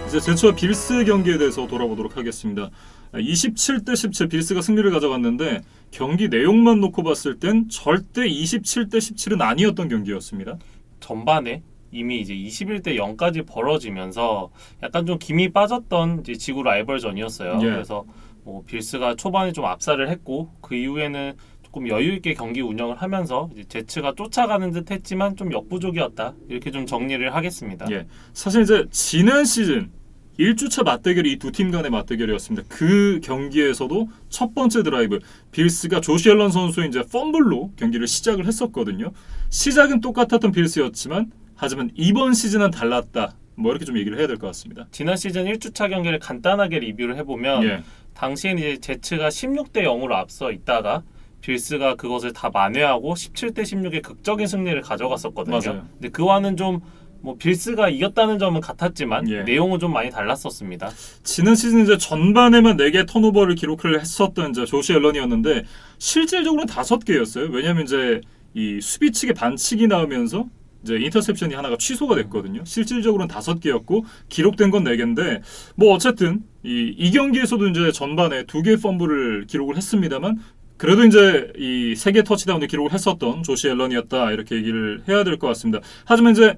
이제 제츠와 빌스 경기에 대해서 돌아보도록 하겠습니다. 27대 17 빌스가 승리를 가져갔는데 경기 내용만 놓고 봤을 땐 절대 27대 17은 아니었던 경기였습니다. 전반에 이미 이제 21대 0까지 벌어지면서 약간 좀 김이 빠졌던 이제 지구 라이벌전이었어요. 예. 그래서 뭐 빌스가 초반에 좀 압살을 했고 그 이후에는 조금 여유 있게 경기 운영을 하면서 이제 제츠가 쫓아가는 듯했지만 좀 역부족이었다. 이렇게 좀 정리를 하겠습니다. 예, 사실 이제 지난 시즌 1주차 맞대결이 이 두 팀 간의 맞대결이었습니다. 그 경기에서도 첫 번째 드라이브 빌스가 조시 앨런 선수의 이제 펌블로 경기를 시작을 했었거든요. 시작은 똑같았던 빌스였지만 하지만 이번 시즌은 달랐다. 뭐 이렇게 좀 얘기를 해야 될 것 같습니다. 지난 시즌 1주차 경기를 간단하게 리뷰를 해보면 예, 당시엔 이제 제츠가 16대 0으로 앞서 있다가 빌스가 그것을 다 만회하고 17대 16의 극적인 승리를 가져갔었거든요. 맞아요. 근데 그와는 좀 뭐 빌스가 이겼다는 점은 같았지만 예. 내용은 좀 많이 달랐었습니다. 지난 시즌 이제 전반에만 4개 턴오버를 기록을 했었던 이제 조시 앨런이었는데 실질적으로는 5개였어요. 왜냐하면 이제 이 수비 측의 반칙이 나오면서 이제 인터셉션이 하나가 취소가 됐거든요. 실질적으로는 5개였고 기록된 건 4개인데 뭐 어쨌든 이 경기에서도 이제 전반에 2개의 펌블을 기록을 했습니다만 그래도 이제 이 3개 터치다운을 기록을 했었던 조시 앨런이었다 이렇게 얘기를 해야 될 것 같습니다. 하지만 이제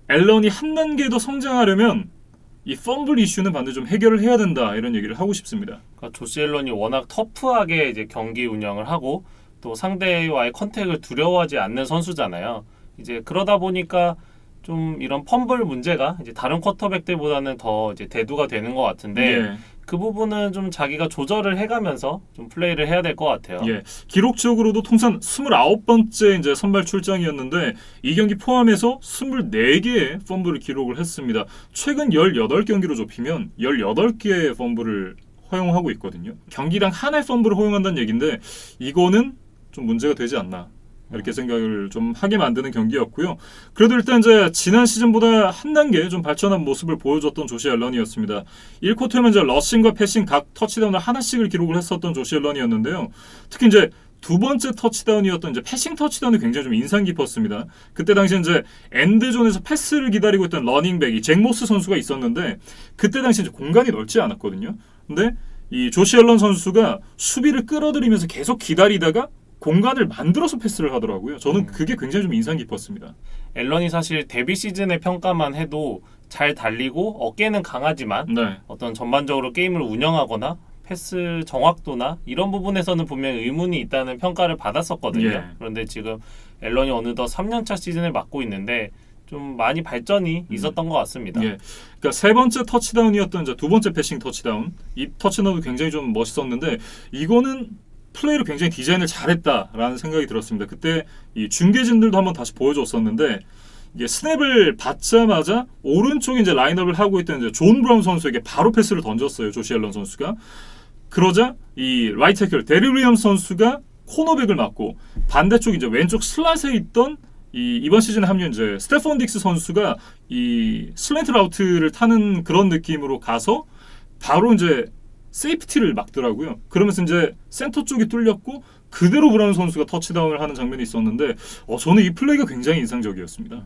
앨런이 한 단계 더 성장하려면 이 펌블 이슈는 반드시 좀 해결을 해야 된다 이런 얘기를 하고 싶습니다. 그러니까 조시 앨런이 워낙 터프하게 이제 경기 운영을 하고 또 상대와의 컨택을 두려워하지 않는 선수잖아요. 이제 그러다 보니까 좀 이런 펌블 문제가 이제 다른 쿼터백들보다는 더 이제 대두가 되는 것 같은데 예. 그 부분은 좀 자기가 조절을 해가면서 좀 플레이를 해야 될 것 같아요. 예, 기록적으로도 통산 29번째 이제 선발 출장이었는데 이 경기 포함해서 24개의 펌블을 기록을 했습니다. 최근 18경기로 좁히면 18개의 펌블을 허용하고 있거든요. 경기당 하나의 펌블을 허용한다는 얘기인데 이거는 좀 문제가 되지 않나 이렇게 생각을 좀 하게 만드는 경기였고요. 그래도 일단 이제 지난 시즌보다 한 단계 좀 발전한 모습을 보여줬던 조시 앨런이었습니다. 1쿼터에는 이제 러싱과 패싱 각 터치다운을 하나씩을 기록을 했었던 조시 앨런이었는데요. 특히 이제 두 번째 터치다운이었던 이제 패싱 터치다운이 굉장히 좀 인상 깊었습니다. 그때 당시 이제 엔드존에서 패스를 기다리고 있던 러닝백이 잭 모스 선수가 있었는데 그때 당시 이제 공간이 넓지 않았거든요. 근데 이 조시 앨런 선수가 수비를 끌어들이면서 계속 기다리다가 공간을 만들어서 패스를 하더라고요. 저는 그게 굉장히 좀 인상 깊었습니다. 앨런이 사실 데뷔 시즌의 평가만 해도 잘 달리고 어깨는 강하지만 네. 어떤 전반적으로 게임을 운영하거나 패스 정확도나 이런 부분에서는 분명히 의문이 있다는 평가를 받았었거든요. 예. 그런데 지금 앨런이 어느덧 3년차 시즌을 맡고 있는데 좀 많이 발전이 있었던 것 같습니다. 예. 그러니까 세 번째 터치다운이었던 이제 두 번째 패싱 터치다운. 이 터치다운도 굉장히 좀 멋있었는데 이거는 플레이를 굉장히 디자인을 잘했다라는 생각이 들었습니다. 그때 이 중계진들도 한번 다시 보여줬었는데 이게 스냅을 받자마자 오른쪽에 이제 라인업을 하고 있던 이제 존 브라운 선수에게 바로 패스를 던졌어요. 조시 앨런 선수가. 그러자 이 라이트 태클 데리 윌리엄스 선수가 코너백을 맞고 반대쪽 이제 왼쪽 슬롯에 있던 이번 시즌에 합류한 이제 스테폰 딕스 선수가 이 슬랜트 라우트를 타는 그런 느낌으로 가서 바로 이제 세이프티를 막더라고요. 그러면서 이제 센터 쪽이 뚫렸고 그대로 브라운 선수가 터치다운을 하는 장면이 있었는데 저는 이 플레이가 굉장히 인상적이었습니다.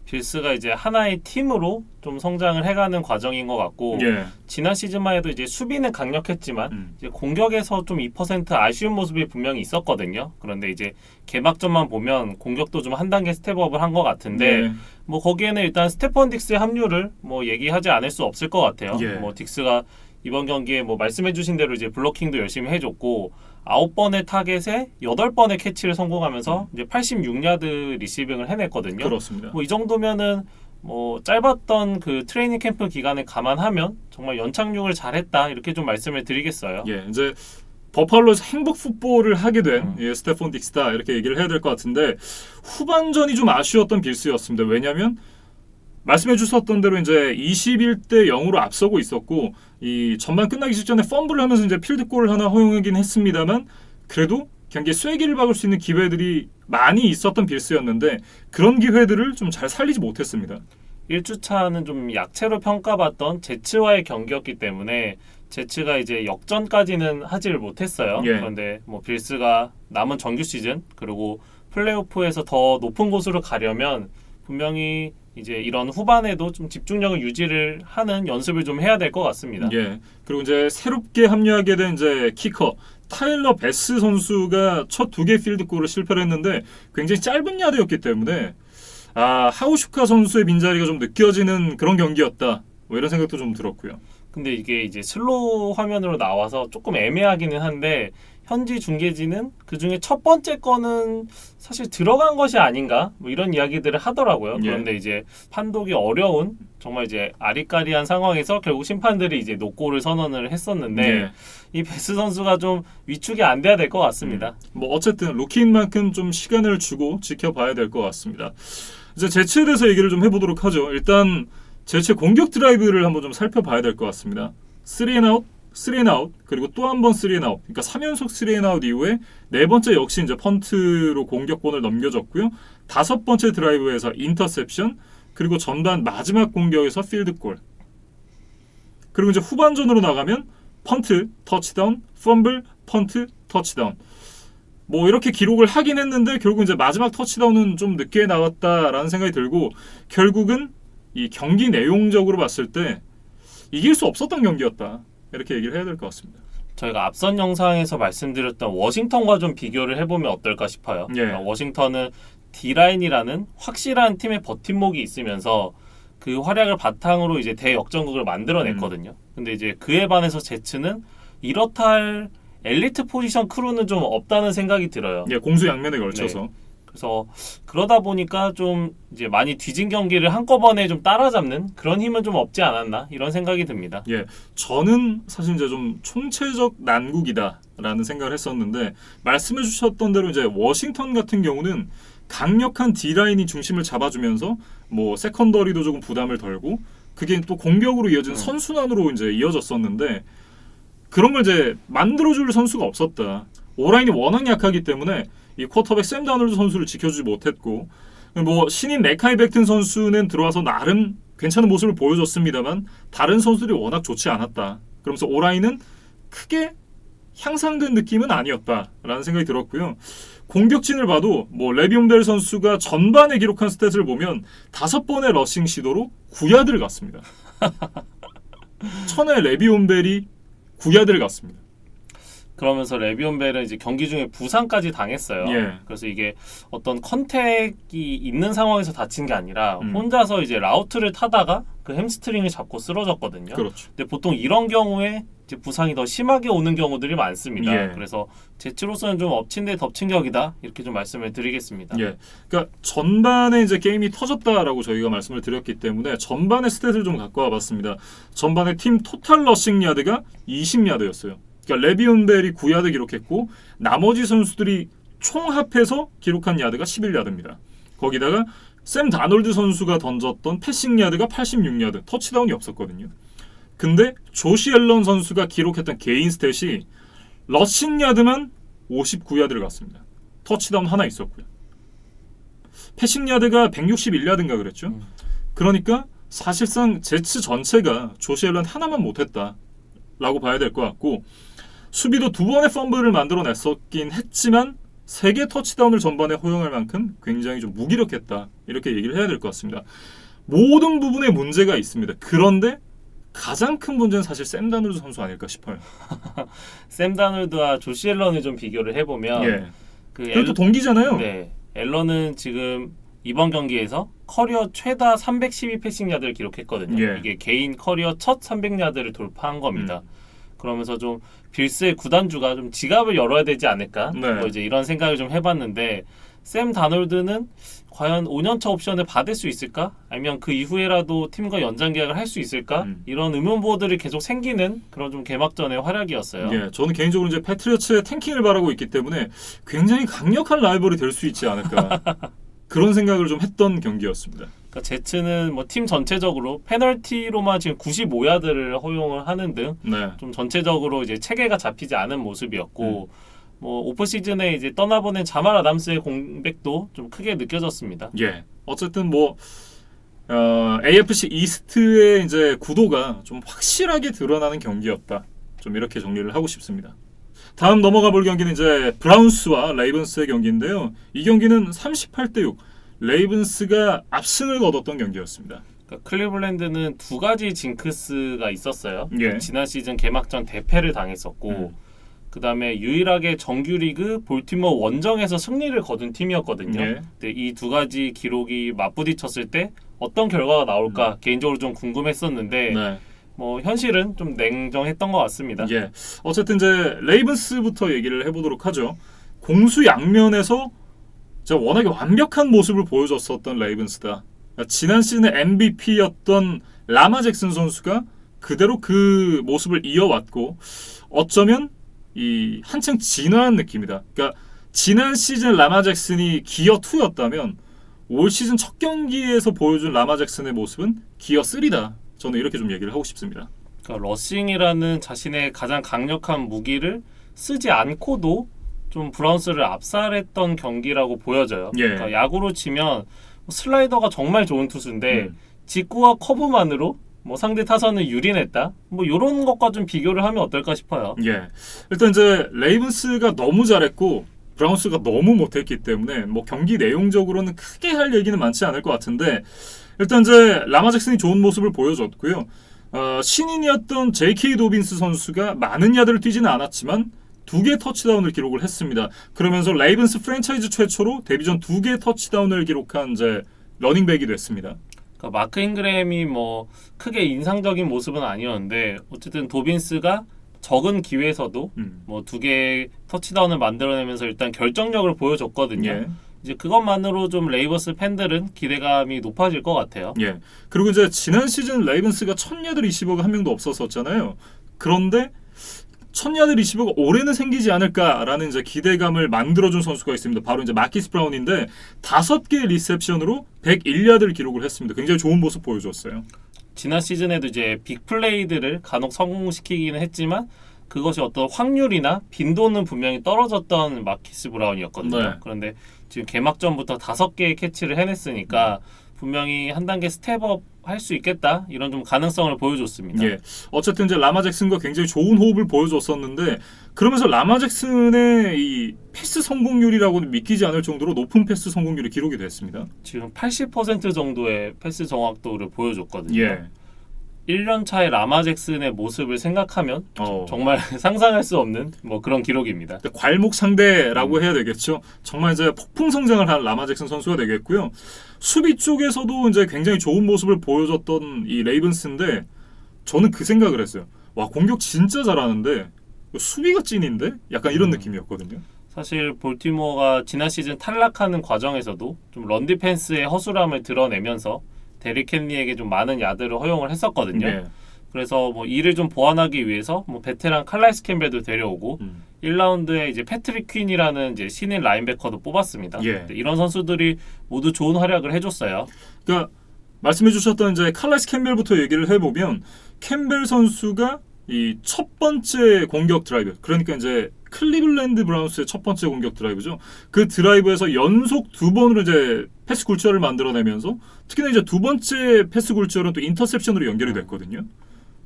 빌스가 이제 하나의 팀으로 좀 성장을 해가는 과정인 것 같고 예. 지난 시즌만 해도 이제 수비는 강력했지만 이제 공격에서 좀 2% 아쉬운 모습이 분명히 있었거든요. 그런데 이제 개막전만 보면 공격도 좀 한 단계 스텝업을 한 것 같은데 네. 뭐 거기에는 일단 스테폰 딕스의 합류를 뭐 얘기하지 않을 수 없을 것 같아요. 예. 뭐 딕스가 이번 경기에 뭐 말씀해주신 대로 이제 블로킹도 열심히 해줬고 9번의 타겟에 8번의 캐치를 성공하면서 이제 86야드 리시빙을 해냈거든요. 그렇습니다. 뭐 이 정도면은 뭐 짧았던 그 트레이닝 캠프 기간을 감안하면 정말 연착륙을 잘했다 이렇게 좀 말씀을 드리겠어요. 예, 이제 버팔로에서 행복 풋볼을 하게 된 스테폰 딕스다 이렇게 얘기를 해야 될 것 같은데 후반전이 좀 아쉬웠던 빌스였습니다. 왜냐하면 말씀해 주셨던 대로 이제 21대 0으로 앞서고 있었고 이 전반 끝나기 직전에 펌블을 하면서 이제 필드골을 하나 허용하긴 했습니다만 그래도 경기에 쐐기를 박을 수 있는 기회들이 많이 있었던 빌스였는데 그런 기회들을 좀 잘 살리지 못했습니다. 1주차는 좀 약체로 평가받던 제츠와의 경기였기 때문에 제츠가 이제 역전까지는 하지를 못했어요. 예. 그런데 뭐 빌스가 남은 정규 시즌 그리고 플레이오프에서 더 높은 곳으로 가려면 분명히 이제 이런 후반에도 좀 집중력을 유지를 하는 연습을 좀 해야 될 것 같습니다. 예. 그리고 이제 새롭게 합류하게 된 이제 키커 타일러 베스 선수가 첫 2개 필드골을 실패를 했는데 굉장히 짧은 야드였기 때문에 하우슈카 선수의 빈자리가 좀 느껴지는 그런 경기였다. 뭐 이런 생각도 좀 들었고요. 근데 이게 이제 슬로우 화면으로 나와서 조금 애매하기는 한데 현지 중계진은 그 중에 첫 번째 거는 사실 들어간 것이 아닌가 뭐 이런 이야기들을 하더라고요. 예. 그런데 이제 판독이 어려운 정말 이제 아리까리한 상황에서 결국 심판들이 이제 노골을 선언을 했었는데 예. 이 베스 선수가 좀 위축이 안 돼야 될 것 같습니다. 뭐 어쨌든 루키인 만큼 좀 시간을 주고 지켜봐야 될 것 같습니다. 이제 제츠에 대해서 얘기를 좀 해보도록 하죠. 일단 제츠의 공격 드라이브를 한번 좀 살펴봐야 될 것 같습니다. 3&아웃, 3&아웃, 그리고 또 한 번 3&아웃. 그러니까 3연속 3&아웃 이후에 네 번째 역시 이제 펀트로 공격권을 넘겨줬고요. 다섯 번째 드라이브에서 인터셉션, 그리고 전반 마지막 공격에서 필드골. 그리고 이제 후반전으로 나가면 펀트, 터치다운, 펌블, 펀트, 터치다운. 뭐 이렇게 기록을 하긴 했는데 결국 이제 마지막 터치다운은 좀 늦게 나왔다라는 생각이 들고 결국은 이 경기 내용적으로 봤을 때 이길 수 없었던 경기였다. 이렇게 얘기를 해야 될 것 같습니다. 저희가 앞선 영상에서 말씀드렸던 워싱턴과 좀 비교를 해보면 어떨까 싶어요. 예. 그러니까 워싱턴은 D라인이라는 확실한 팀의 버팀목이 있으면서 그 활약을 바탕으로 이제 대역전극을 만들어냈거든요. 근데 이제 그에 반해서 제츠는 이렇다 할 엘리트 포지션 크루는 좀 없다는 생각이 들어요. 예, 공수 양면에 걸쳐서. 그래서 그러다 보니까 좀 이제 많이 뒤진 경기를 한꺼번에 좀 따라잡는 그런 힘은 좀 없지 않았나 이런 생각이 듭니다. 예, 저는 사실 이제 좀 총체적 난국이다라는 생각을 했었는데 말씀해 주셨던 대로 이제 워싱턴 같은 경우는 강력한 D라인이 중심을 잡아주면서 뭐 세컨더리도 조금 부담을 덜고 그게 또 공격으로 이어진 선순환으로 이제 이어졌었는데 그런 걸 이제 만들어줄 선수가 없었다. 오라인이 워낙 약하기 때문에 이 쿼터백 샘 다널드 선수를 지켜주지 못했고 뭐 신인 메카이 벡튼 선수는 들어와서 나름 괜찮은 모습을 보여줬습니다만 다른 선수들이 워낙 좋지 않았다. 그러면서 오라인은 크게 향상된 느낌은 아니었다라는 생각이 들었고요. 공격진을 봐도 뭐 레비온 벨 선수가 전반에 기록한 스탯을 보면 5번의 러싱 시도로 9야드를 갔습니다. 천하의 레비온 벨이 9야드를 갔습니다. 그러면서 레비온 벨은 이제 경기 중에 부상까지 당했어요. 예. 그래서 이게 어떤 컨택이 있는 상황에서 다친 게 아니라 혼자서 이제 라우트를 타다가 그 햄스트링을 잡고 쓰러졌거든요. 그렇죠. 근데 보통 이런 경우에 이제 부상이 더 심하게 오는 경우들이 많습니다. 예. 그래서 제츠로서는 좀 엎친 데 덮친 격이다 이렇게 좀 말씀을 드리겠습니다. 예. 그러니까 전반에 이제 게임이 터졌다라고 저희가 말씀을 드렸기 때문에 전반의 스탯을 좀 갖고 와봤습니다. 전반에 팀 토탈 러싱 야드가 20야드였어요. 그러니까 레비온 벨이 9야드 기록했고 나머지 선수들이 총 합해서 기록한 야드가 11야드입니다. 거기다가 샘 다널드 선수가 던졌던 패싱 야드가 86야드, 터치다운이 없었거든요. 근데 조시 앨런 선수가 기록했던 개인 스탯이 러싱 야드만 59야드를 갔습니다. 터치다운 하나 있었고요. 패싱 야드가 161야드인가 그랬죠. 그러니까 사실상 제츠 전체가 조시 앨런 하나만 못했다라고 봐야 될 것 같고 수비도 2번의 펌블을 만들어냈었긴 했지만 3개 터치다운을 전반에 허용할 만큼 굉장히 좀 무기력했다. 이렇게 얘기를 해야 될 것 같습니다. 모든 부분에 문제가 있습니다. 그런데 가장 큰 문제는 사실 샘 다널드 선수 아닐까 싶어요. 샘 다널드와 조시 앨런을 좀 비교를 해보면 예. 그 그것도 동기잖아요. 네, 앨런은 지금 이번 경기에서 커리어 최다 312 패싱 야드를 기록했거든요. 예. 이게 개인 커리어 첫 300야드를 돌파한 겁니다. 그러면서 좀 빌스의 구단주가 좀 지갑을 열어야 되지 않을까? 네. 뭐 이제 이런 생각을 좀 해봤는데 샘 다널드는 과연 5년차 옵션을 받을 수 있을까? 아니면 그 이후에라도 팀과 연장 계약을 할 수 있을까? 이런 의문보들이 계속 생기는 그런 좀 개막전의 활약이었어요. 예, 저는 개인적으로 이제 패트리어츠의 탱킹을 바라고 있기 때문에 굉장히 강력한 라이벌이 될 수 있지 않을까 그런 생각을 좀 했던 경기였습니다. 그러니까 제츠는 뭐 팀 전체적으로 페널티로만 지금 95야드를 허용을 하는 등 좀 네. 전체적으로 이제 체계가 잡히지 않은 모습이었고 뭐 오프 시즌에 이제 떠나보낸 자말 아담스의 공백도 좀 크게 느껴졌습니다. 예. 어쨌든 뭐 AFC 이스트의 이제 구도가 좀 확실하게 드러나는 경기였다. 좀 이렇게 정리를 하고 싶습니다. 다음 넘어가 볼 경기는 이제 브라운스와 레이븐스의 경기인데요. 이 경기는 38대 6. 레이븐스가 압승을 거뒀던 경기였습니다. 그러니까 클리블랜드는 두 가지 징크스가 있었어요. 예. 지난 시즌 개막전 대패를 당했었고 그 다음에 유일하게 정규리그 볼티모어 원정에서 승리를 거둔 팀이었거든요. 예. 근데 이 두 가지 기록이 맞부딪혔을 때 어떤 결과가 나올까 개인적으로 좀 궁금했었는데 네. 뭐 현실은 좀 냉정했던 것 같습니다. 예. 어쨌든 이제 레이븐스부터 얘기를 해보도록 하죠. 공수 양면에서 워낙에 완벽한 모습을 보여줬었던 레이븐스다. 그러니까 지난 시즌의 MVP였던 라마 잭슨 선수가 그대로 그 모습을 이어왔고 어쩌면 이 한층 진화한 느낌이다. 그러니까 지난 시즌 라마 잭슨이 기어 2였다면 올 시즌 첫 경기에서 보여준 라마 잭슨의 모습은 기어 3다. 저는 이렇게 좀 얘기를 하고 싶습니다. 그러니까 러싱이라는 자신의 가장 강력한 무기를 쓰지 않고도 좀 브라운스를 압살했던 경기라고 보여져요. 예. 그러니까 야구로 치면 슬라이더가 정말 좋은 투수인데 직구와 커브만으로 뭐 상대 타선을 유린했다. 뭐 이런 것과 좀 비교를 하면 어떨까 싶어요. 예. 일단 이제 레이븐스가 너무 잘했고 브라운스가 너무 못했기 때문에 뭐 경기 내용적으로는 크게 할 얘기는 많지 않을 것 같은데 일단 이제 라마 잭슨이 좋은 모습을 보여줬고요. 신인이었던 J.K. 도빈스 선수가 많은 야드를 뛰지는 않았지만 2개 터치다운을 기록을 했습니다. 그러면서 레이븐스 프랜차이즈 최초로 데뷔전 2개 터치다운을 기록한 이제 러닝백이 됐습니다. 그러니까 마크 잉그램이 뭐 크게 인상적인 모습은 아니었는데 어쨌든 도빈스가 적은 기회에서도 뭐 2개 터치다운을 만들어내면서 일단 결정력을 보여줬거든요. 예. 이제 그것만으로 좀 레이버스 팬들은 기대감이 높아질 것 같아요. 예. 그리고 이제 지난 시즌 레이븐스가 1000야드 리시버가 한 명도 없었었잖아요. 그런데 1000야드 리시버가 올해는 생기지 않을까라는 이제 기대감을 만들어준 선수가 있습니다. 바로 이제 마키스 브라운인데 5개 리셉션으로 101야드를 기록을 했습니다. 굉장히 좋은 모습 보여줬어요. 지난 시즌에도 이제 빅플레이들을 간혹 성공시키기는 했지만 그것이 어떤 확률이나 빈도는 분명히 떨어졌던 마키스 브라운이었거든요. 네. 그런데 지금 개막전부터 5개의 캐치를 해냈으니까 분명히 한 단계 스텝업 할 수 있겠다 이런 좀 가능성을 보여줬습니다. 예. 어쨌든 이제 라마 잭슨과 굉장히 좋은 호흡을 보여줬었는데 그러면서 라마 잭슨의 이 패스 성공률이라고는 믿기지 않을 정도로 높은 패스 성공률이 기록이 됐습니다. 지금 80% 정도의 패스 정확도를 보여줬거든요. 예. 1년 차의 라마 잭슨의 모습을 생각하면 어. 정말 상상할 수 없는 뭐 그런 기록입니다. 괄목 상대라고 해야 되겠죠. 정말 이제 폭풍 성장을 한 라마 잭슨 선수가 되겠고요. 수비 쪽에서도 이제 굉장히 좋은 모습을 보여줬던 이 레이븐스인데 저는 그 생각을 했어요. 와, 공격 진짜 잘하는데 수비가 찐인데? 약간 이런 느낌이었거든요. 사실 볼티모어가 지난 시즌 탈락하는 과정에서도 좀 런 디펜스의 허술함을 드러내면서 데릭 헨리에게 좀 많은 야드를 허용을 했었거든요. 예. 그래서 뭐 이를 좀 보완하기 위해서 뭐 베테랑 칼라이스 캠벨도 데려오고 1라운드에 이제 패트릭 퀸이라는 이제 신인 라인베커도 뽑았습니다. 예. 이런 선수들이 모두 좋은 활약을 해줬어요. 그러니까 말씀해주셨던 이제 칼라이스 캠벨부터 얘기를 해보면 캠벨 선수가 이 첫 번째 공격 드라이브, 그러니까 이제 클리블랜드 브라운스의 첫 번째 공격 드라이브죠. 그 드라이브에서 연속 2번으로 이제 패스 굴절을 만들어내면서 특히나 이제 두 번째 패스 굴절은 또 인터셉션으로 연결이 됐거든요.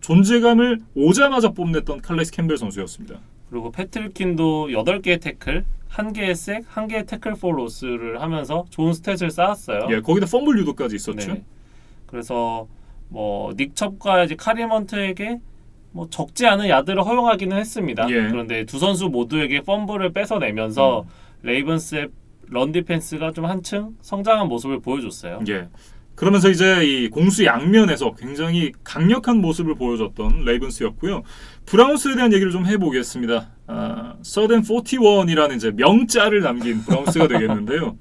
존재감을 오자마자 뽐냈던 칼라이스 캠벨 선수였습니다. 그리고 패트릭 퀸도 8개의 태클, 1개의 색, 1개의 태클 폴 로스를 하면서 좋은 스탯을 쌓았어요. 예, 거기다 펌블 유도까지 있었죠. 네. 그래서 뭐 닉첩과 이제 카리먼트에게 뭐 적지 않은 야드를 허용하기는 했습니다. 예. 그런데 두 선수 모두에게 펌블을 뺏어내면서 레이븐스의 런 디펜스가 좀 한층 성장한 모습을 보여줬어요. 예. 그러면서 이제 이 공수 양면에서 굉장히 강력한 모습을 보여줬던 레이븐스였고요. 브라운스에 대한 얘기를 좀 해보겠습니다. 서든 41이라는 이제 명자를 남긴 브라운스가 되겠는데요.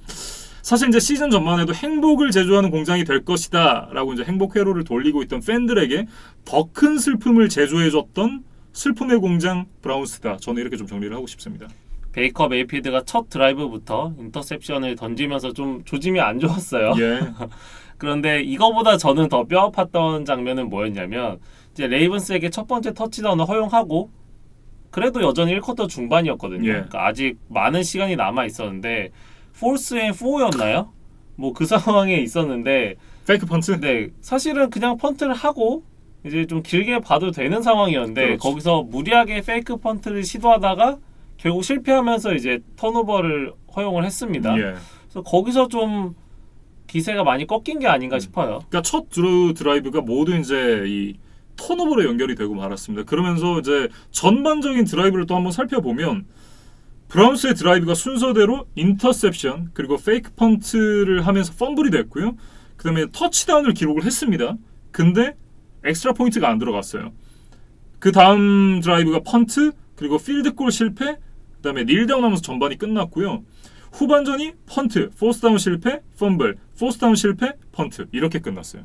사실 이제 시즌 전만 해도 행복을 제조하는 공장이 될 것이다라고 이제 행복 회로를 돌리고 있던 팬들에게 더 큰 슬픔을 제조해줬던 슬픔의 공장 브라운스다. 저는 이렇게 좀 정리를 하고 싶습니다. 베이커 메이필드가 첫 드라이브부터 인터셉션을 던지면서 좀 조짐이 안 좋았어요. 예. 그런데 이거보다 저는 더 뼈아팠던 장면은 뭐였냐면 이제 레이븐스에게 첫 번째 터치다운을 허용하고 그래도 여전히 1쿼터 중반이었거든요. 예. 그러니까 아직 많은 시간이 남아 있었는데 포스 앤 4였나요? 뭐 그 상황에 있었는데 페이크 펀트? 네, 사실은 그냥 펀트를 하고 이제 좀 길게 봐도 되는 상황이었는데 그렇죠. 거기서 무리하게 페이크 펀트를 시도하다가 결국 실패하면서 이제 턴오버를 허용을 했습니다. 예. 그래서 거기서 좀 기세가 많이 꺾인 게 아닌가 싶어요. 그러니까 첫 드라이브가 모두 이제 이 턴오버로 연결이 되고 말았습니다. 그러면서 이제 전반적인 드라이브를 또 한번 살펴보면 브라운스의 드라이브가 순서대로 인터셉션 그리고 페이크 펀트를 하면서 펌블이 됐고요. 그다음에 터치다운을 기록을 했습니다. 근데 엑스트라 포인트가 안 들어갔어요. 그 다음 드라이브가 펀트 그리고 필드골 실패 그다음에 닐다운하면서 전반이 끝났고요. 후반전이 펀트, 포스다운 실패, 펌블, 포스다운 실패, 펀트 이렇게 끝났어요.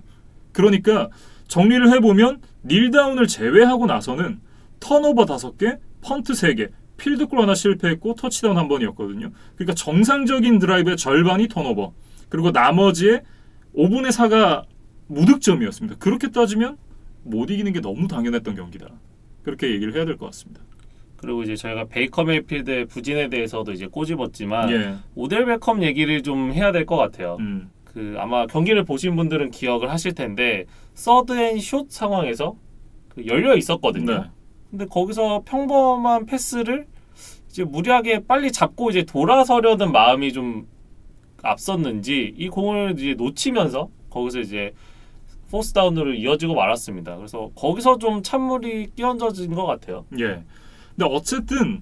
그러니까 정리를 해보면 닐다운을 제외하고 나서는 턴오버 5개, 펀트 3개, 필드골 하나 실패했고 터치다운 한 번이었거든요. 그러니까 정상적인 드라이브의 절반이 턴오버 그리고 나머지의 5분의 4가 무득점이었습니다. 그렇게 따지면 못 이기는 게 너무 당연했던 경기다. 그렇게 얘기를 해야 될 것 같습니다. 그리고 이제 저희가 베이커 메이필드의 부진에 대해서도 이제 꼬집었지만 예. 오델 베컴 얘기를 좀 해야 될 것 같아요. 그 아마 경기를 보신 분들은 기억을 하실 텐데 서드 앤 숏 상황에서 그 열려 있었거든요. 네. 근데 거기서 평범한 패스를 이제 무리하게 빨리 잡고 이제 돌아서려는 마음이 좀 앞섰는지 이 공을 이제 놓치면서 거기서 이제 포스 다운으로 이어지고 말았습니다. 그래서 거기서 좀 찬물이 끼얹어진 것 같아요. 예. 근데 어쨌든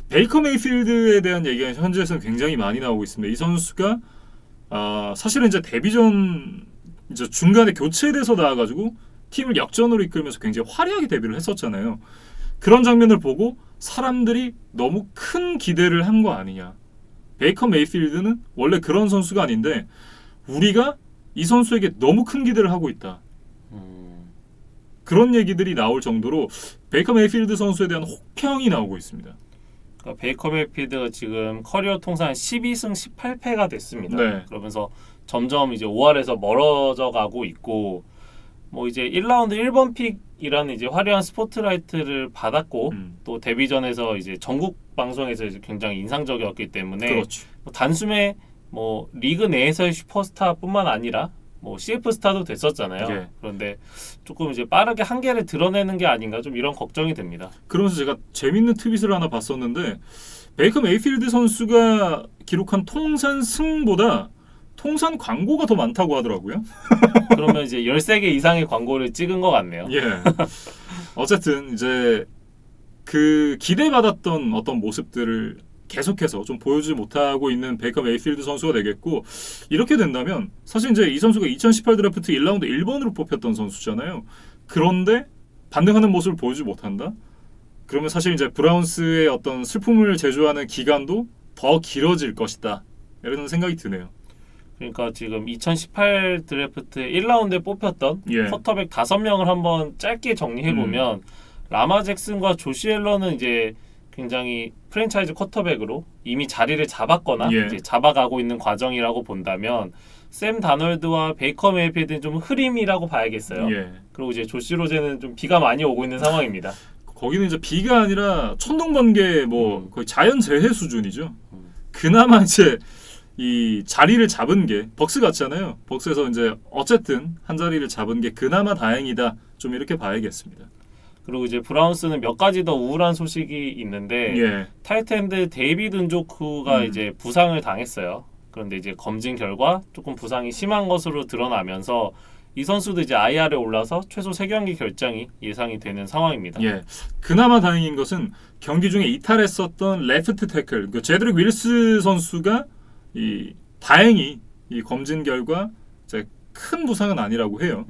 베이커 메이필드에 대한 얘기가 현지에서는 굉장히 많이 나오고 있습니다. 이 선수가 사실은 이제 데뷔전 이제 중간에 교체돼서 나와가지고 팀을 역전으로 이끌면서 굉장히 화려하게 데뷔를 했었잖아요. 그런 장면을 보고 사람들이 너무 큰 기대를 한 거 아니냐. 베이커 메이필드는 원래 그런 선수가 아닌데 우리가 이 선수에게 너무 큰 기대를 하고 있다. 그런 얘기들이 나올 정도로 베이커 메이필드 선수에 대한 혹평이 나오고 있습니다. 그러니까 베이커 메이필드가 지금 커리어 통산 12승 18패가 됐습니다. 네. 그러면서 점점 이제 5할에서 멀어져 가고 있고 뭐 이제 1라운드 1번 픽이라는 이제 화려한 스포트라이트를 받았고 또 데뷔전에서 이제 전국 방송에서 이제 굉장히 인상적이었기 때문에 그렇죠. 뭐 단숨에 뭐 리그 내에서의 슈퍼스타뿐만 아니라 뭐 CF 스타도 됐었잖아요. 예. 그런데 조금 이제 빠르게 한계를 드러내는 게 아닌가 좀 이런 걱정이 됩니다. 그러면서 제가 재밌는 트윗을 하나 봤었는데 베이커 메이필드 선수가 기록한 통산 승보다 통산 광고가 더 많다고 하더라고요. 그러면 이제 13개 이상의 광고를 찍은 것 같네요. 예. 어쨌든 이제 그 기대받았던 어떤 모습들을 계속해서 좀 보여주지 못하고 있는 베이커 메이필드 선수가 되겠고 이렇게 된다면 사실 이제 이 선수가 2018 드래프트 1라운드 1번으로 뽑혔던 선수잖아요. 그런데 반등하는 모습을 보여주지 못한다? 그러면 사실 이제 브라운스의 어떤 슬픔을 제조하는 기간도 더 길어질 것이다. 이런 생각이 드네요. 그러니까 지금 2018 드래프트 1라운드에 뽑혔던 예. 쿼터백 5명을 한번 짧게 정리해보면 라마 잭슨과 조시 앨런은 이제 굉장히 프랜차이즈 쿼터백으로 이미 자리를 잡았거나 예. 이제 잡아가고 있는 과정이라고 본다면 샘 다널드와 베이커 메이필드는 좀 흐림이라고 봐야겠어요. 예. 그리고 이제 조시 로제는 좀 비가 많이 오고 있는 상황입니다. 거기는 이제 비가 아니라 천둥번개 뭐 거의 자연재해 수준이죠. 음. 그나마 이제 이 자리를 잡은 게 벅스 같잖아요. 벅스에서 이제 어쨌든 한 자리를 잡은 게 그나마 다행이다. 좀 이렇게 봐야겠습니다. 그리고 이제 브라운스는 몇 가지 더 우울한 소식이 있는데 예. 타이트엔드 데이비드 은조쿠가 이제 부상을 당했어요. 그런데 이제 검진 결과 조금 부상이 심한 것으로 드러나면서 이 선수도 이제 IR에 올라서 최소 3경기 결장이 예상이 되는 상황입니다. 예. 그나마 다행인 것은 경기 중에 이탈했었던 레프트 태클 그 제드릭 윌스 선수가 다행히 이 검진 결과 이제 큰 부상은 아니라고 해요.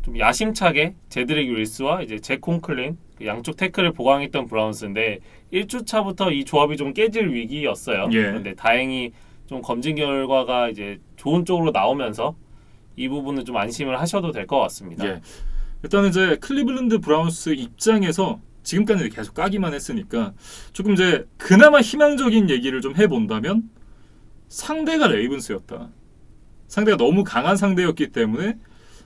좀 야심차게 제드릭 윌스와 이제 잭 콘클린 양쪽 태클을 보강했던 브라운스인데 1주차부터 이 조합이 좀 깨질 위기였어요. 예. 그런데 다행히 좀 검진 결과가 이제 좋은 쪽으로 나오면서 이 부분은 좀 안심을 하셔도 될 것 같습니다. 예. 일단 이제 클리블랜드 브라운스 입장에서 지금까지 계속 까기만 했으니까 조금 이제 그나마 희망적인 얘기를 좀 해본다면 상대가 레이븐스였다. 상대가 너무 강한 상대였기 때문에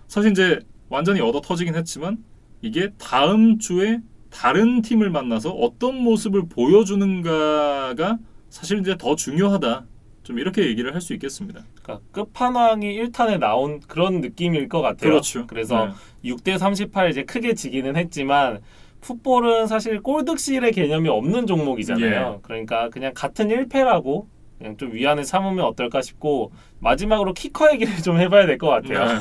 사실 이제 완전히 얻어 터지긴 했지만 이게 다음 주에 다른 팀을 만나서 어떤 모습을 보여주는가가 사실 이제 더 중요하다. 좀 이렇게 얘기를 할 수 있겠습니다. 그러니까 끝판왕이 1탄에 나온 그런 느낌일 것 같아요. 그렇죠. 그래서 6대 38 이제 크게 지기는 했지만 풋볼은 사실 골득실의 개념이 없는 종목이잖아요. 예. 그러니까 그냥 같은 1패라고 그냥 좀 위안을 삼으면 어떨까 싶고 마지막으로 키커 얘기를 좀 해봐야 될 것 같아요. 네.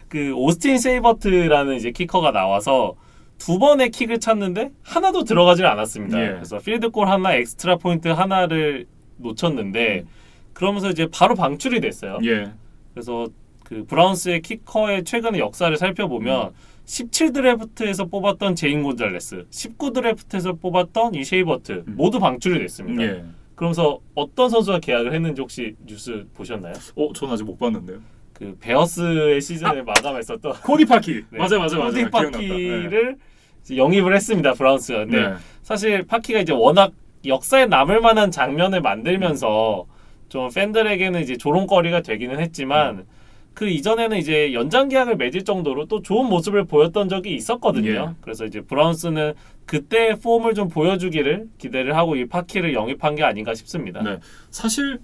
그 오스틴 세이버트라는 이제 키커가 나와서 두 번의 킥을 찼는데 하나도 들어가질 않았습니다. 예. 그래서 필드골 하나, 엑스트라 포인트 하나를 놓쳤는데 그러면서 이제 바로 방출이 됐어요. 예. 그래서 그 브라운스의 키커의 최근의 역사를 살펴보면 17드래프트에서 뽑았던 제인 곤잘레스, 19드래프트에서 뽑았던 이 쉐이버트 모두 방출이 됐습니다. 예. 그러면서 어떤 선수가 계약을 했는지 혹시 뉴스 보셨나요? 전 아직 못 봤는데요. 그 베어스의 시즌을 마감했었던 코디 파키. 네. 맞아. 코디 기억났다. 파키를 이제 영입을 했습니다. 브라운스가. 근데 네. 사실 파키가 이제 워낙 역사에 남을 만한 장면을 만들면서 좀 팬들에게는 이제 조롱거리가 되기는 했지만 그 이전에는 이제 연장 계약을 맺을 정도로 또 좋은 모습을 보였던 적이 있었거든요. 예. 그래서 이제 브라운스는 그때 폼을 좀 보여주기를 기대를 하고 이 파키를 영입한 게 아닌가 싶습니다. 네. 사실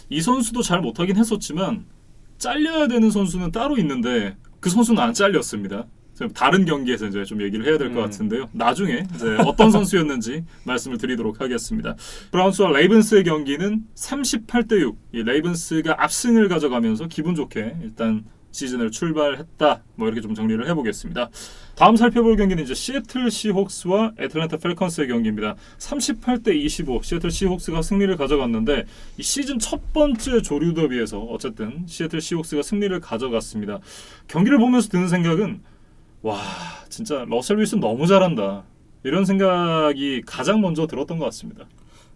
이 선수도 잘 못하긴 했었지만 잘려야 되는 선수는 따로 있는데 그 선수는 안 잘렸습니다. 다른 경기에서 이제 좀 얘기를 해야 될 것 같은데요. 나중에 이제 어떤 선수였는지 말씀을 드리도록 하겠습니다. 브라운스와 레이븐스의 경기는 38대 6. 이 레이븐스가 압승을 가져가면서 기분 좋게 일단 시즌을 출발했다. 뭐 이렇게 좀 정리를 해보겠습니다. 다음 살펴볼 경기는 이제 시애틀 시혹스와 애틀랜타 펠컨스의 경기입니다. 38대 25 시애틀 시혹스가 승리를 가져갔는데 이 시즌 첫 번째 조류 더비에서 어쨌든 시애틀 시혹스가 승리를 가져갔습니다. 경기를 보면서 드는 생각은 와 진짜 러셀 윌슨 너무 잘한다. 이런 생각이 가장 먼저 들었던 것 같습니다.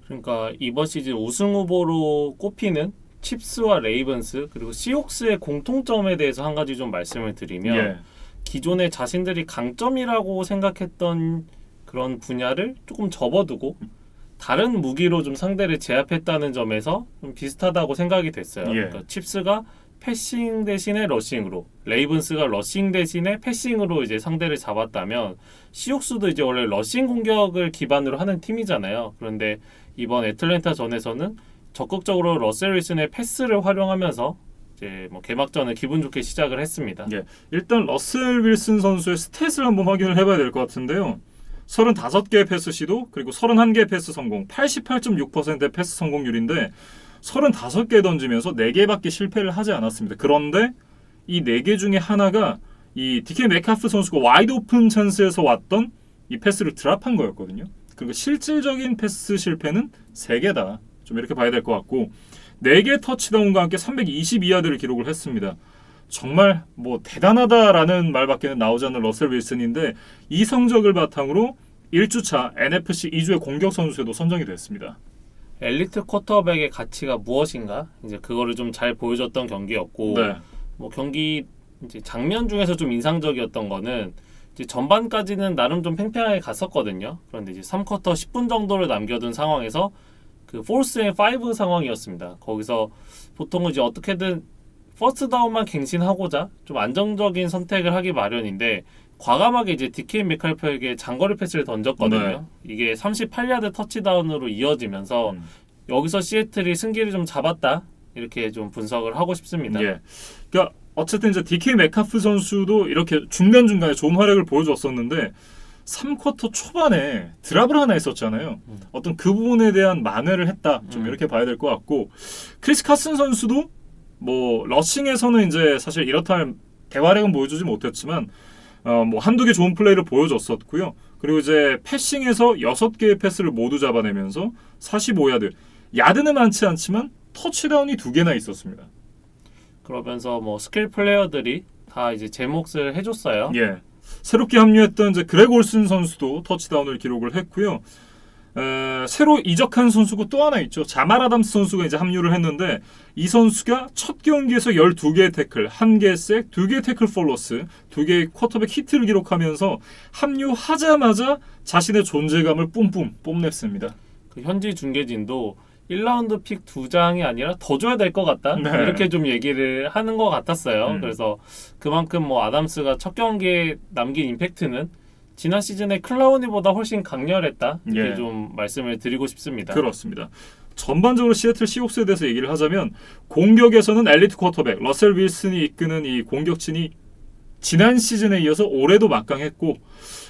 그러니까 이번 시즌 우승 후보로 꼽히는 칩스와 레이븐스 그리고 시옥스의 공통점에 대해서 한 가지 좀 말씀을 드리면 예. 기존에 자신들이 강점이라고 생각했던 그런 분야를 조금 접어두고 다른 무기로 좀 상대를 제압했다는 점에서 좀 비슷하다고 생각이 됐어요. 예. 그러니까 칩스가 패싱 대신에 러싱으로, 레이븐스가 러싱 대신에 패싱으로 이제 상대를 잡았다면 시옥스도 이제 원래 러싱 공격을 기반으로 하는 팀이잖아요. 그런데 이번 애틀랜타 전에서는 적극적으로 러셀 윌슨의 패스를 활용하면서 이제 뭐 개막전을 기분 좋게 시작을 했습니다. 예. 일단 러셀 윌슨 선수의 스탯을 한번 확인을 해봐야 될 것 같은데요. 35개의 패스 시도 그리고 31개의 패스 성공 88.6%의 패스 성공률인데 35개 던지면서 4개밖에 실패를 하지 않았습니다. 그런데 이 4개 중에 하나가 이 DK 메카프 선수가 와이드 오픈 찬스에서 왔던 이 패스를 드랍한 거였거든요. 그리고 실질적인 패스 실패는 3개다. 좀 이렇게 봐야 될 것 같고 4개 터치다운과 함께 322야드를 기록을 했습니다. 정말 뭐 대단하다라는 말밖에 나오지 않는 러셀 윌슨인데 이 성적을 바탕으로 1주차 NFC 2주의 공격 선수에도 선정이 됐습니다. 엘리트 쿼터백의 가치가 무엇인가? 이제 그거를 좀 잘 보여줬던 경기였고 네. 뭐 경기 이제 장면 중에서 좀 인상적이었던 거는 이제 전반까지는 나름 좀 팽팽하게 갔었거든요. 그런데 이제 3쿼터 10분 정도를 남겨둔 상황에서 그 포스 앤 5 상황이었습니다. 거기서 보통은 이제 어떻게든 퍼스트 다운만 갱신하고자 좀 안정적인 선택을 하기 마련인데 과감하게 이제 DK 메칼퍼에게 장거리 패스를 던졌거든요. 이게 38야드 터치다운으로 이어지면서 여기서 시애틀이 승기를 좀 잡았다. 이렇게 좀 분석을 하고 싶습니다. 예. 그러니까 어쨌든 이제 DK 메카프 선수도 이렇게 중간중간에 좋은 활약을 보여줬었는데 3쿼터 초반에 드랍을 하나 했었잖아요. 어떤 그 부분에 대한 만회를 했다. 좀 이렇게 봐야 될 것 같고 크리스 카슨 선수도 뭐 러싱에서는 이제 사실 이렇다 할 대활약은 보여주지 못했지만 뭐 한두 개 좋은 플레이를 보여줬었고요. 그리고 이제 패싱에서 6개의 패스를 모두 잡아내면서 45야드. 야드는 많지 않지만 터치다운이 2개나 있었습니다. 그러면서 뭐 스킬 플레이어들이 다 이제 제 몫을 해줬어요. 예. 새롭게 합류했던 이제 그렉 올슨 선수도 터치다운을 기록을 했고요. 새로 이적한 선수가 또 하나 있죠. 자말 아담스 선수가 이제 합류를 했는데 이 선수가 첫 경기에서 12개의 태클, 1개의 색, 2개의 태클 폴로스, 2개의 쿼터백 히트를 기록하면서 합류하자마자 자신의 존재감을 뿜뿜 뽐냈습니다. 그 현지 중계진도 1라운드 픽 2장이 아니라 더 줘야 될 것 같다. 네. 이렇게 좀 얘기를 하는 것 같았어요. 그래서 그만큼 뭐 아담스가 첫 경기에 남긴 임팩트는 지난 시즌에 클라우니보다 훨씬 강렬했다. 이렇게 예. 좀 말씀을 드리고 싶습니다. 그렇습니다. 전반적으로 시애틀 시옥스에 대해서 얘기를 하자면 공격에서는 엘리트 쿼터백 러셀 윌슨이 이끄는 이 공격진이 지난 시즌에 이어서 올해도 막강했고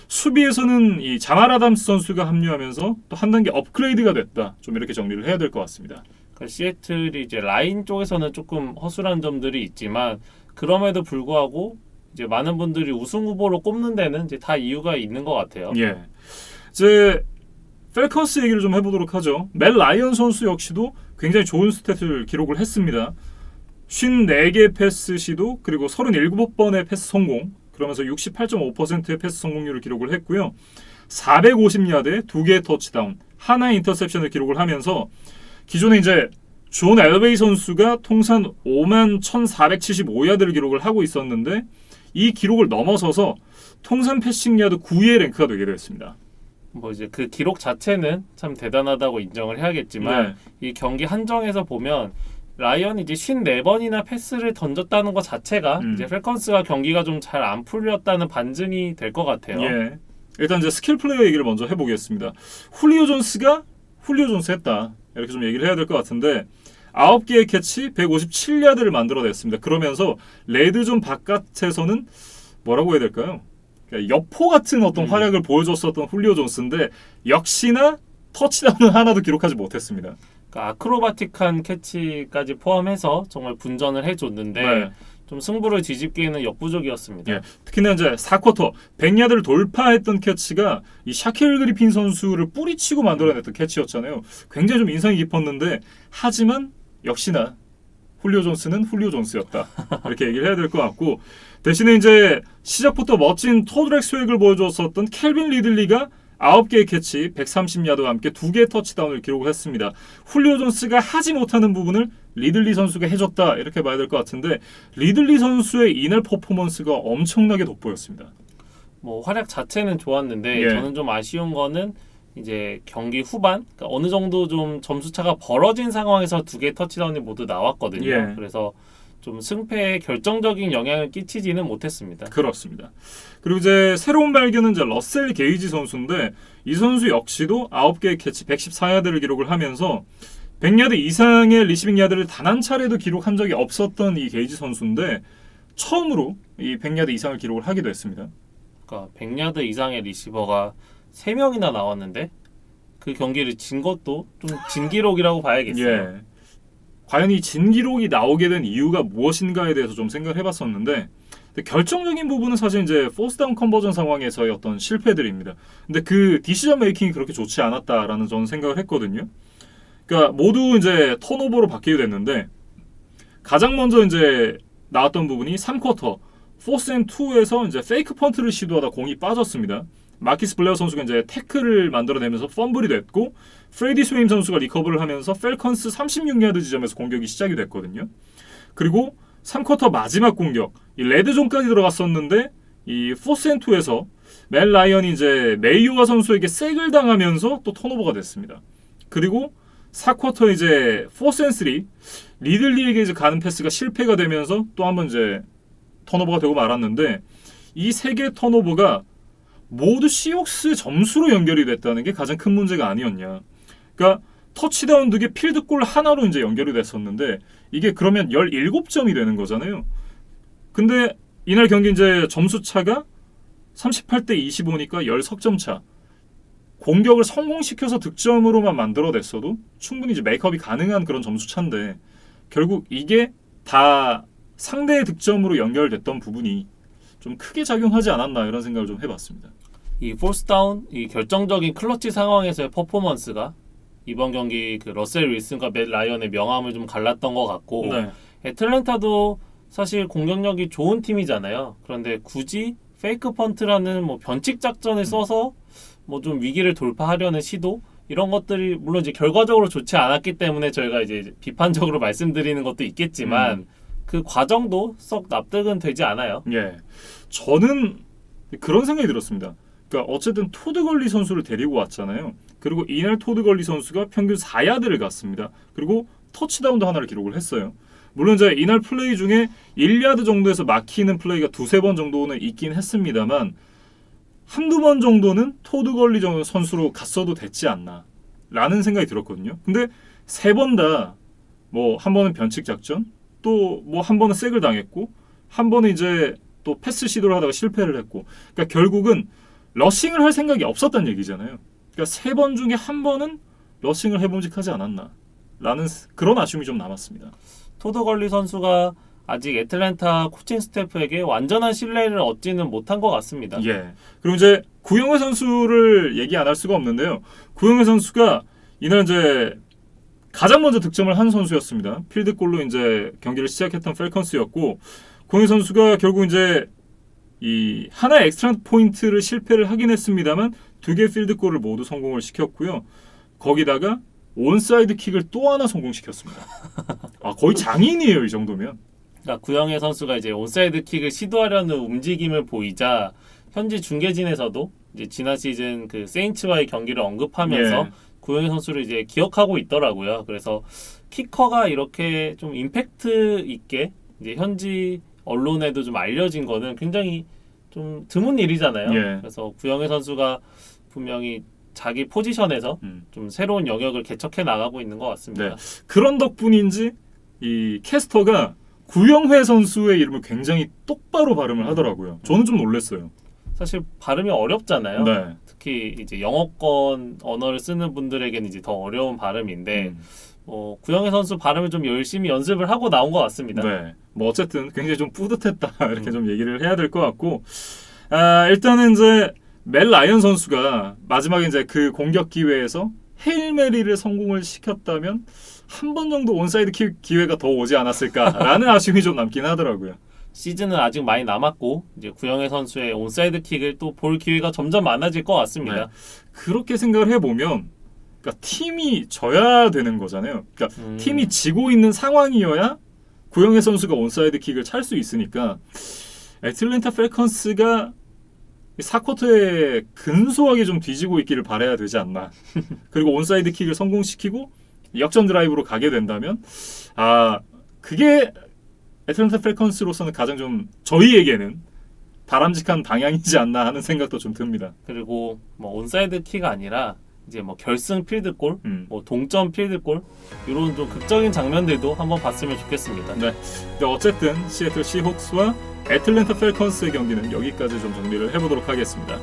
수비에서는 이 자말 아담스 선수가 합류하면서 또 한 단계 업그레이드가 됐다. 좀 이렇게 정리를 해야 될 것 같습니다. 그러니까 시애틀이 이제 라인 쪽에서는 조금 허술한 점들이 있지만 그럼에도 불구하고 이제 많은 분들이 우승 후보로 꼽는 데는 이제 다 이유가 있는 것 같아요. 예. 이제 펠컨스 얘기를 좀 해보도록 하죠. 멜 라이언 선수 역시도 굉장히 좋은 스탯을 기록을 했습니다. 54개 패스 시도 그리고 37번의 패스 성공, 그러면서 68.5%의 패스 성공률을 기록을 했고요. 450야드, 2개의 터치다운, 하나의 인터셉션을 기록을 하면서 기존에 이제 존 엘웨이 선수가 통산 51,475야드를 기록을 하고 있었는데 이 기록을 넘어서서 통산 패싱 야드 9위의 랭크가 되게 됐습니다. 뭐 이제 그 기록 자체는 참 대단하다고 인정을 해야겠지만 이 경기 한정에서 보면 라이언이 이제 54번이나 패스를 던졌다는 것 자체가 이제 펠컨스가 경기가 좀 잘 안 풀렸다는 반증이 될 것 같아요. 예. 일단 이제 스킬 플레이어 얘기를 먼저 해보겠습니다. 훌리오 존스가 훌리오 존스 했다, 이렇게 좀 얘기를 해야 될 것 같은데 9개의 캐치 157야드를 만들어냈습니다. 그러면서 레드존 바깥에서는 뭐라고 해야 될까요? 여포 같은 어떤 활약을 보여줬었던 훌리오 존스인데 역시나 터치다운은 하나도 기록하지 못했습니다. 그러니까 아크로바틱한 캐치까지 포함해서 정말 분전을 해줬는데 네. 좀 승부를 뒤집기에는 역부족이었습니다. 예, 특히나 이제 4쿼터 100야드를 돌파했던 캐치가 이 샤킬 그리핀 선수를 뿌리치고 만들어냈던 캐치였잖아요. 굉장히 좀 인상이 깊었는데 하지만 역시나 훌리오 존스는 훌리오 존스였다, 이렇게 얘기를 해야 될 것 같고, 대신에 이제 시작부터 멋진 토드렉 스웩을 보여줬었던 켈빈 리들리가 9개의 캐치 130야드와 함께 2개의 터치다운을 기록을 했습니다. 훌리오 존스가 하지 못하는 부분을 리들리 선수가 해줬다, 이렇게 봐야 될 것 같은데 리들리 선수의 이날 퍼포먼스가 엄청나게 돋보였습니다. 뭐 활약 자체는 좋았는데 예. 저는 좀 아쉬운 거는 이제 경기 후반, 그러니까 어느 정도 좀 점수차가 벌어진 상황에서 2개의 터치다운이 모두 나왔거든요. 예. 그래서 좀 승패에 결정적인 영향을 끼치지는 못했습니다. 그렇습니다. 그리고 이제 새로운 발견은 이제 러셀 게이지 선수인데 이 선수 역시도 9개의 캐치 114야드를 기록을 하면서 100야드 이상의 리시빙 야드를 단 한 차례도 기록한 적이 없었던 이 게이지 선수인데 처음으로 이 100야드 이상을 기록을 하기도 했습니다. 그러니까 100야드 이상의 리시버가 3명이나 나왔는데 그 경기를 진 것도 좀 진기록이라고 봐야겠어요. 예. 과연 이 진기록이 나오게 된 이유가 무엇인가에 대해서 좀 생각을 해봤었는데 결정적인 부분은 사실 이제 포스다운 컨버전 상황에서의 어떤 실패들입니다. 근데 그 디시전 메이킹이 그렇게 좋지 않았다라는 저는 생각을 했거든요. 그러니까 모두 이제 턴오버로 바뀌게 됐는데 가장 먼저 이제 나왔던 부분이 3쿼터 포스 앤 2에서 이제 페이크 펀트를 시도하다 공이 빠졌습니다. 마키스 블레어 선수가 이제 태클을 만들어내면서 펌블이 됐고 프레디 스웨임 선수가 리커버를 하면서 펠컨스 36야드 지점에서 공격이 시작이 됐거든요. 그리고 3쿼터 마지막 공격 이 레드존까지 들어갔었는데 이 포스&2에서 멜 라이언이 이제 메이오아 선수에게 색을 당하면서 또 턴오버가 됐습니다. 그리고 4쿼터 이제 포스&3 리들리에게 이제 가는 패스가 실패가 되면서 또 한번 이제 턴오버가 되고 말았는데 이 세 개의 턴오버가 모두 시옥스 점수로 연결이 됐다는 게 가장 큰 문제가 아니었냐. 그러니까 터치다운 2개 필드골 하나로 이제 연결이 됐었는데 이게 그러면 17점이 되는 거잖아요. 근데 이날 경기 이제 점수 차가 38대 25니까 10석점 차. 공격을 성공시켜서 득점으로만 만들어냈어도 충분히 이제 메이크업이 가능한 그런 점수 차인데 결국 이게 다 상대의 득점으로 연결됐던 부분이 좀 크게 작용하지 않았나 이런 생각을 좀 해봤습니다. 이 포스다운, 이 결정적인 클러치 상황에서의 퍼포먼스가 이번 경기 그 러셀 윌슨과 맷 라이언의 명함을 좀 갈랐던 것 같고 네. 애틀랜타도 사실 공격력이 좋은 팀이잖아요. 그런데 굳이 페이크 펀트라는 뭐 변칙 작전을 써서 뭐 좀 위기를 돌파하려는 시도 이런 것들이 물론 이제 결과적으로 좋지 않았기 때문에 저희가 이제 비판적으로 말씀드리는 것도 있겠지만 그 과정도 썩 납득은 되지 않아요. 예, 저는 그런 생각이 들었습니다. 그러니까 어쨌든 토드 걸리 선수를 데리고 왔잖아요. 그리고 이날 토드 걸리 선수가 평균 4야드를 갔습니다. 그리고 터치다운도 하나를 기록을 했어요. 물론 이제 이날 플레이 중에 1야드 정도에서 막히는 플레이가 2-3번 정도는 있긴 했습니다만 한두 번 정도는 토드 걸리 선수로 갔어도 됐지 않나 라는 생각이 들었거든요. 근데 3번 다 뭐 한 번은 변칙 작전, 또 뭐 한 번은 색을 당했고 한 번은 이제 또 패스 시도를 하다가 실패를 했고, 그러니까 결국은 러싱을 할 생각이 없었단 얘기잖아요. 그러니까 3번 중에 한 번은 러싱을 해봄직하지 않았나 라는 그런 아쉬움이 좀 남았습니다. 토드 걸리 선수가 아직 애틀랜타 코칭 스태프에게 완전한 신뢰를 얻지는 못한 것 같습니다. 예. 그리고 이제 구영회 선수를 얘기 안 할 수가 없는데요. 구영회 선수가 이날 이제 가장 먼저 득점을 한 선수였습니다. 필드골로 이제 경기를 시작했던 펠컨스였고, 구영회 선수가 결국 이제 이 하나의 엑스트라 포인트를 실패를 하긴 했습니다만 2개의 필드골을 모두 성공을 시켰고요. 거기다가 온사이드 킥을 또 하나 성공시켰습니다. 거의 장인이에요, 이 정도면. 그러니까 구영애 선수가 이제 온사이드 킥을 시도하려는 움직임을 보이자 현지 중계진에서도 이제 지난 시즌 그 세인츠와의 경기를 언급하면서 예. 구영애 선수를 이제 기억하고 있더라고요. 그래서 키커가 이렇게 좀 임팩트 있게 이제 현지 언론에도 좀 알려진 거는 굉장히 좀 드문 일이잖아요. 예. 그래서 구영애 선수가 분명히 자기 포지션에서 좀 새로운 영역을 개척해 나가고 있는 것 같습니다. 네. 그런 덕분인지 이 캐스터가 구영회 선수의 이름을 굉장히 똑바로 발음을 하더라고요. 저는 좀 놀랐어요. 사실 발음이 어렵잖아요. 네. 특히 이제 영어권 언어를 쓰는 분들에게는 이제 더 어려운 발음인데 구영애 선수 발음을 좀 열심히 연습을 하고 나온 것 같습니다. 네. 뭐 어쨌든 굉장히 좀 뿌듯했다 이렇게 좀 얘기를 해야 될 것 같고, 일단은 이제 멜 라이언 선수가 마지막에 이제 그 공격 기회에서 헤일 메리를 성공을 시켰다면 한 번 정도 온사이드 킥 기회가 더 오지 않았을까라는 아쉬움이 좀 남긴 하더라고요. 시즌은 아직 많이 남았고 이제 구영애 선수의 온사이드 킥을 또 볼 기회가 점점 많아질 것 같습니다. 네. 그렇게 생각을 해보면, 그러니까 팀이 져야 되는 거잖아요. 그러니까 팀이 지고 있는 상황이어야 구영애 선수가 온사이드 킥을 찰 수 있으니까 애틀랜타 펠컨스가 4쿼터에 근소하게 좀 뒤지고 있기를 바라야 되지 않나. 그리고 온사이드 킥을 성공시키고 역전 드라이브로 가게 된다면 그게 애틀랜타 펠컨스로서는 가장 좀 저희에게는 바람직한 방향이지 않나 하는 생각도 좀 듭니다. 그리고 뭐 온사이드 킥 아니라 이제 뭐 결승 필드골, 뭐 동점 필드골 이런 좀 극적인 장면들도 한번 봤으면 좋겠습니다. 네. 근데 어쨌든 시애틀 시혹스와 애틀랜타 펠컨스의 경기는 여기까지 좀 정리를 해보도록 하겠습니다.